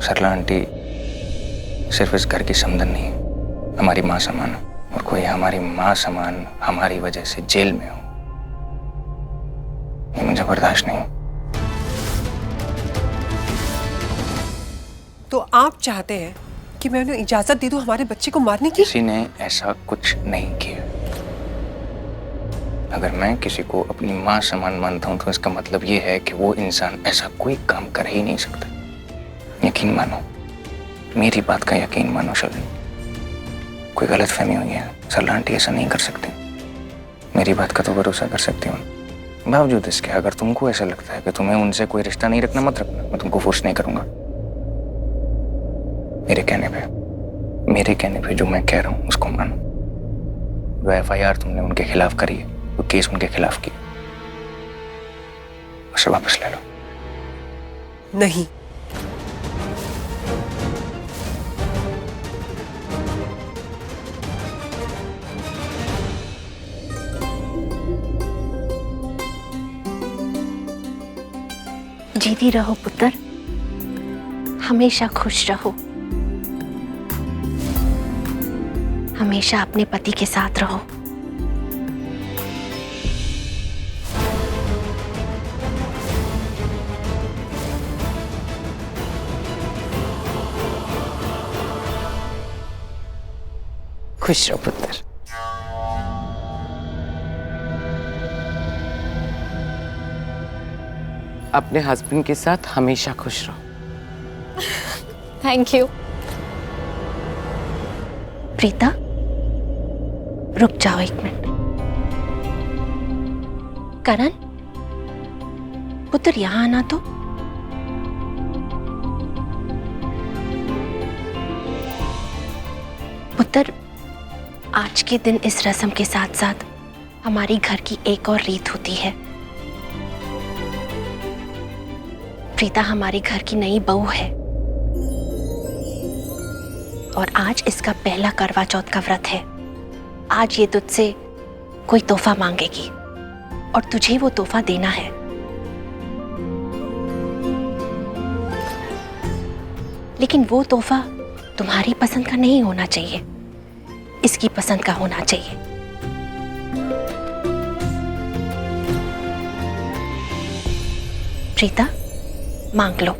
सरला aunty सिर्फ इस घर की समधन नहीं, हमारी माँ समान, और कोई हमारी माँ समान हमारी वजह से जेल में हो, ये मुझे बर्दाश्त नहीं। तो आप चाहते हैं कि मैं उन्हें इजाजत दे दूं हमारे बच्चे को मारने की? किसी ने ऐसा कुछ नहीं किया। अगर मैं किसी को अपनी माँ समान मानता हूं तो इसका मतलब ये है कि वो इंसान ऐसा कोई काम कर ही नहीं सकता। यकीन मानो, मेरी बात का यकीन मानो शर्लिन। कोई गलत फहमी हुई है, सरला आंटी ऐसा नहीं कर सकती। मेरी बात का तो भरोसा कर सकती हूँ। बावजूद इसके अगर तुमको ऐसा लगता है कि तुम्हें उनसे कोई रिश्ता नहीं रखना, मत रखना, मैं तुमको फोर्स नहीं करूंगा। मेरे कहने पे जो मैं कह रहा हूँ उसको मानो। जो FIR तुमने उनके खिलाफ करी है, वो केस उनके खिलाफ किया, उसे वापस ले लो। नहीं, जीती रहो पुत्र, हमेशा खुश रहो, हमेशा अपने पति के साथ रहो। खुश रहो पुत्र। अपने हस्बैंड के साथ हमेशा खुश रहो। Thank you. प्रीता, रुक जाओ एक मिनट। करण, पुत्र यहां आना तो। पुत्र, आज के दिन इस रस्म के साथ साथ हमारी घर की एक और रीत होती है। प्रीता हमारे घर की नई बहू है और आज इसका पहला करवा चौथ का व्रत है। आज ये तुझसे कोई तोहफा मांगेगी और तुझे वो तोहफा देना है। लेकिन वो तोहफा तुम्हारी पसंद का नहीं होना चाहिए, इसकी पसंद का होना चाहिए। प्रीता, मांग लो।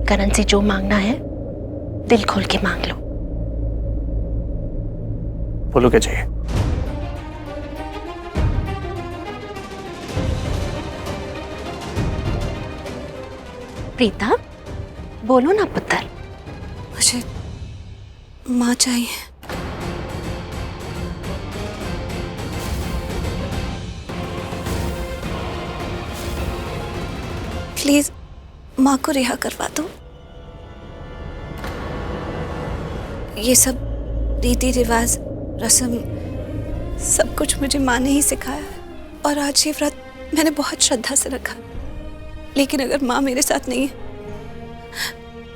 करण से जो मांगना है दिल खोल के मांग लो। बोलो क्या चाहिए? प्रीता, बोलो ना पुत्र। मुझे माँ चाहिए। प्लीज माँ को रिहा करवा दो। ये सब रीति रिवाज, रस्म, सब कुछ मुझे माँ ने ही सिखाया है और आज ये व्रत मैंने बहुत श्रद्धा से रखा। लेकिन अगर माँ मेरे साथ नहीं है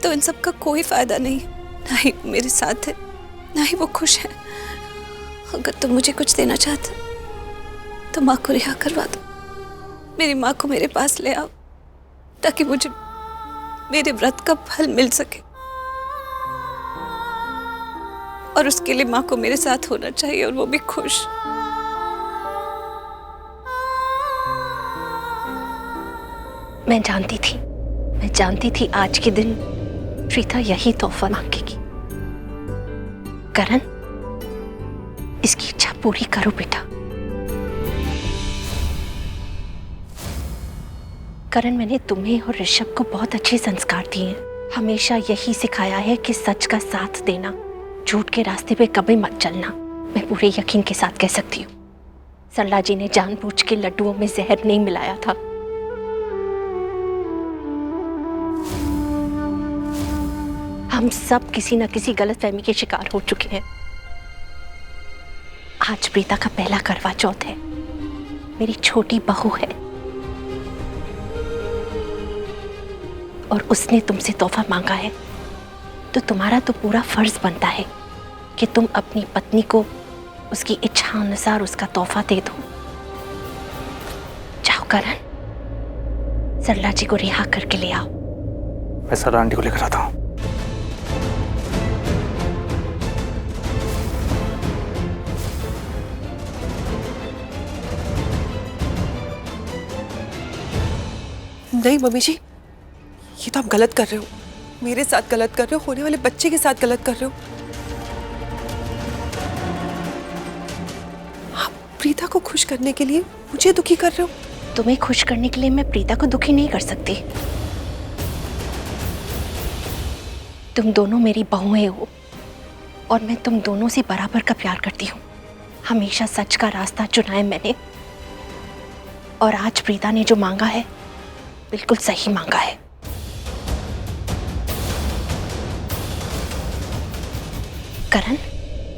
तो इन सब का कोई फायदा नहीं है। ना ही वो मेरे साथ है, ना ही वो खुश है। अगर तुम मुझे कुछ देना चाहते तो माँ को रिहा करवा दो। मेरी माँ को मेरे पास ले आओ ताकि मुझे मेरे व्रत का फल मिल सके। और उसके लिए माँ को मेरे साथ होना चाहिए और वो भी खुश। मैं जानती थी आज के दिन प्रीता यही तोहफा मांगेगी। करण, इसकी इच्छा पूरी करो बेटा। करण, मैंने तुम्हें और ऋषभ को बहुत अच्छे संस्कार दिए हैं। हमेशा यही सिखाया है कि सच का साथ देना, झूठ के रास्ते पे कभी मत चलना। मैं पूरे यकीन के साथ कह सकती हूँ, सरला जी ने जानबूझ के लड्डुओं में जहर नहीं मिलाया था। हम सब किसी न किसी गलतफहमी के शिकार हो चुके हैं। आज प्रीता का पहला करवा चौथ है, मेरी छोटी बहू है और उसने तुमसे तोहफा मांगा है, तो तुम्हारा तो पूरा फर्ज बनता है कि तुम अपनी पत्नी को उसकी इच्छा अनुसार उसका तोहफा दे दो। जाओ करण, सरला जी को रिहा करके ले आओ। मैं सरला आंटी को लेकर आता हूँ। नहीं मम्मी जी, ये तो आप गलत कर रहे हो, मेरे साथ गलत कर रहे हो, होने वाले बच्चे के साथ गलत कर रहे हो। आप प्रीता को खुश करने के लिए मुझे दुखी कर रहे हो। तुम्हें खुश करने के लिए मैं प्रीता को दुखी नहीं कर सकती। तुम दोनों मेरी बहुएं हो और मैं तुम दोनों से बराबर का प्यार करती हूँ। हमेशा सच का रास्ता चुना है मैंने, और आज प्रीता ने जो मांगा है बिल्कुल सही मांगा है। करण,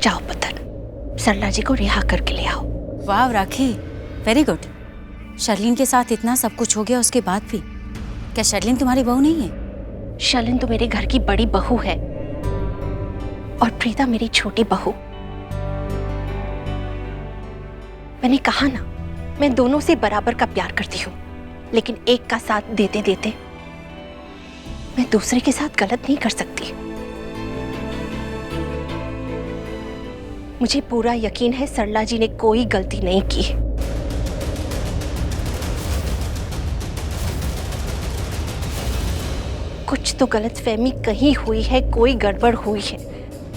जाओ पुत्र, सरला जी को रिहा करके ले आओ। वाह राखी, वेरी गुड। शर्लिन के साथ इतना सब कुछ हो गया उसके बाद भी क्या शर्लिन तुम्हारी बहू नहीं है? शर्लिन तो मेरे घर की बड़ी बहू है और प्रीता मेरी छोटी बहू। मैंने कहा ना, मैं दोनों से बराबर का प्यार करती हूँ, लेकिन एक का साथ देते देते मैं दूसरे के साथ गलत नहीं कर सकती। मुझे पूरा यकीन है सरला जी ने कोई गलती नहीं की। कुछ तो गलतफहमी कहीं हुई है, कोई गड़बड़ हुई है,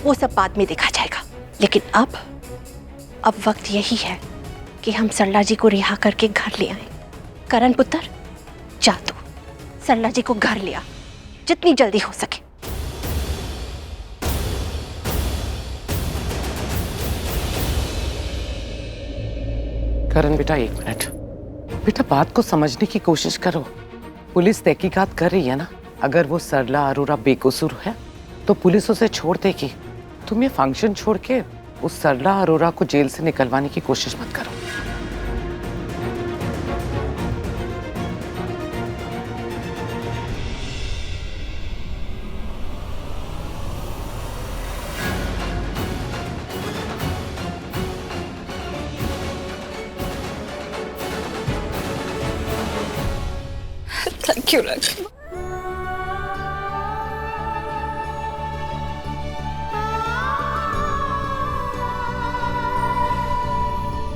वो सब बाद में देखा जाएगा। लेकिन अब वक्त यही है कि हम सरला जी को रिहा करके घर ले आए। करण पुत्र, जा तू सरला जी को घर ले आ, जितनी जल्दी हो सके। करण बेटा, एक मिनट बेटा, बात को समझने की कोशिश करो। पुलिस तहकीकात कर रही है ना। अगर वो सरला अरोरा बेकसूर है तो पुलिस उसे छोड़ देगी। तुम ये फंक्शन छोड़ के उस सरला अरोरा को जेल से निकलवाने की कोशिश मत करो। थैंक यू राखी।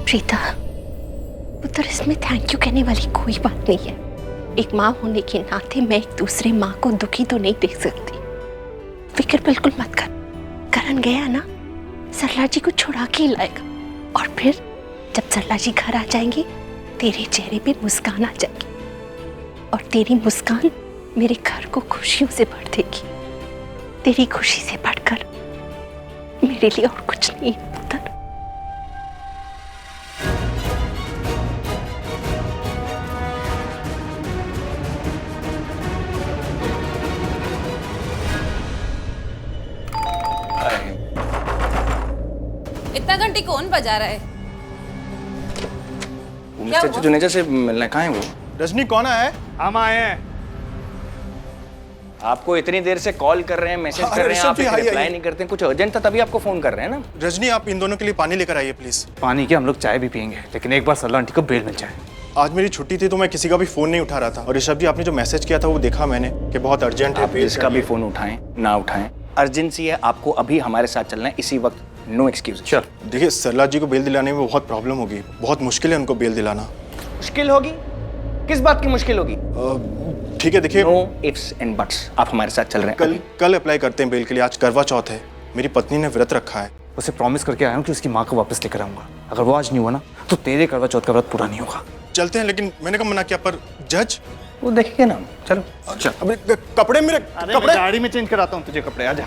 प्रीता पुत्र, इसमें थैंक यू कहने वाली कोई बात नहीं है। एक माँ होने के नाते मैं एक दूसरे माँ को दुखी तो नहीं देख सकती। फिक्र बिल्कुल मत कर। करण गया ना, सरला जी को छुड़ा के लाएगा, और फिर जब सरला जी घर आ जाएंगी तेरे चेहरे पे मुस्कान आ जाएगी, और तेरी मुस्कान मेरे घर को खुशियों से भर देगी। तेरी खुशी से बढ़कर मेरे लिए और कुछ नहीं है पुत्र। इतना घंटी कौन बजा रहा है? वो मिस्टर जुनेजा से मिलना, कहाँ है वो? रजनी कौन है? हम आए हैं। आपको इतनी देर से कॉल कर रहे हैं, मैसेज कर रहे हैं, आप रिप्लाई नहीं करते हैं। कुछ अर्जेंट था तभी आपको फोन कर रहे हैं ना। रजनी, आप इन दोनों के लिए पानी लेकर आइए प्लीज। पानी के हम लोग चाय भी पियेंगे, लेकिन एक बार सरला आंटी को बेल मिल जाए। आज मेरी छुट्टी थी तो मैं किसी का भी फोन नहीं उठा रहा था, और ऋषभ जी आपने जो मैसेज किया था वो देखा मैंने कि बहुत अर्जेंट है। आप इसका भी फोन उठाएं ना उठाएं, अर्जेंसी है, आपको अभी हमारे साथ चलना है इसी वक्त। No excuse. चल देखिए, सरला जी को बेल दिलाने में बहुत प्रॉब्लम होगी, बहुत मुश्किल है उनको बेल दिलाना। मुश्किल होगी? किस बात की मुश्किल होगी? ठीक है, देखिए नो इफ्स एंड बट्स, आप हमारे साथ चल रहे हैं। कल अप्लाई करते हैं बेल के लिए। आज करवा चौथ है, मेरी पत्नी ने व्रत रखा है। उसे प्रॉमिस करके आया हूँ कि उसकी माँ को वापस लेकर आऊंगा। अगर वो आज नहीं हुआ ना तो तेरे करवा चौथ का व्रत पूरा नहीं होगा। चलते हैं, लेकिन मैंने कब मना किया? पर जज वो देखेंगे ना। चलो अबे कपड़े मेरे, कपड़े गाड़ी में चेंज कराता हूँ तुझे कपड़े, आजा।